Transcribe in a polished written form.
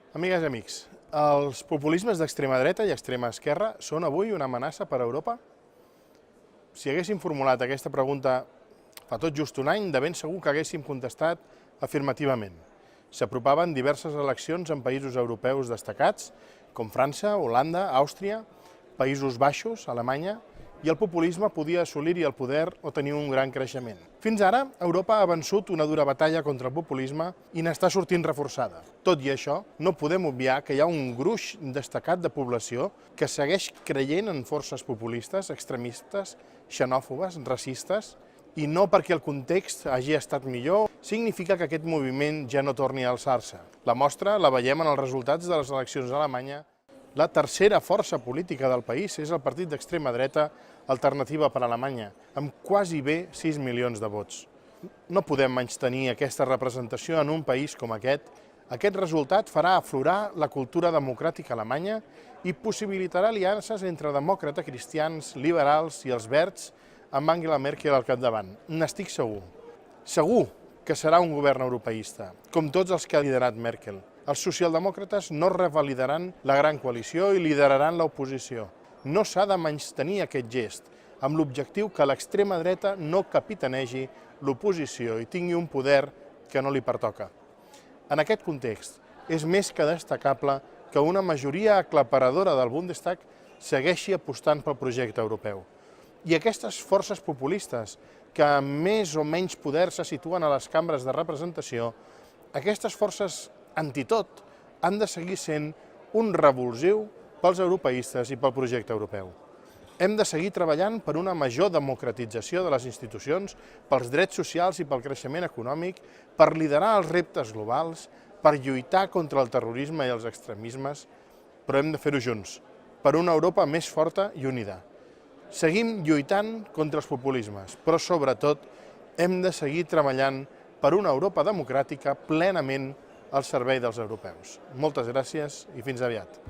Amigues i amics, els populismes d'extrema dreta i extrema esquerra són avui una amenaça per a Europa? Si haguéssim formulat aquesta pregunta fa tot just un any, de ben segur que haguéssim contestat afirmativament. S'apropaven diverses eleccions en països europeus destacats, com França, Holanda, Àustria, Països Baixos, Alemanya, i el populisme podia assolir-hi el poder o tenir un gran creixement. Fins ara, Europa ha vençut una dura batalla contra el populisme i n'està sortint reforçada. Tot i això, no podem obviar que hi ha un gruix destacat de població que segueix creient en forces populistes, extremistes, xenòfobes, racistes, i no perquè el context hagi estat millor, significa que aquest moviment ja no torni a alçar-se. La mostra la veiem en els resultats de les eleccions a Alemanya. La tercera força política del país és el partit d'extrema dreta Alternativa per Alemanya, amb quasi bé 6 milions de vots. No podem menystenir aquesta representació en un país com aquest. Aquest resultat farà aflorar la cultura democràtica alemanya i possibilitarà aliances entre demòcrates cristians, liberals i els verds amb Angela Merkel al capdavant. N'estic segur. Segur que serà un govern europeista, com tots els que ha liderat Merkel. Els socialdemòcrates no revalidaran la gran coalició i lideraran l'oposició. No s'ha de menystenir aquest gest, amb l'objectiu que l'extrema dreta no capitanegi l'oposició i tingui un poder que no li pertoca. En aquest context, és més que destacable que una majoria aclaparadora del Bundestag segueixi apostant pel projecte europeu. I aquestes forces populistes, que amb més o menys poder se situen a les cambres de representació, aquestes forces antitot han de seguir sent un revulsiu pels europeistes i pel projecte europeu. Hem de seguir treballant per una major democratització de les institucions, pels drets socials i pel creixement econòmic, per liderar els reptes globals, per lluitar contra el terrorisme i els extremismes, però hem de fer-ho junts, per una Europa més forta i unida. Seguim lluitant contra els populismes, però sobretot hem de seguir treballant per una Europa democràtica plenament al servei dels europeus. Moltes gràcies i fins aviat.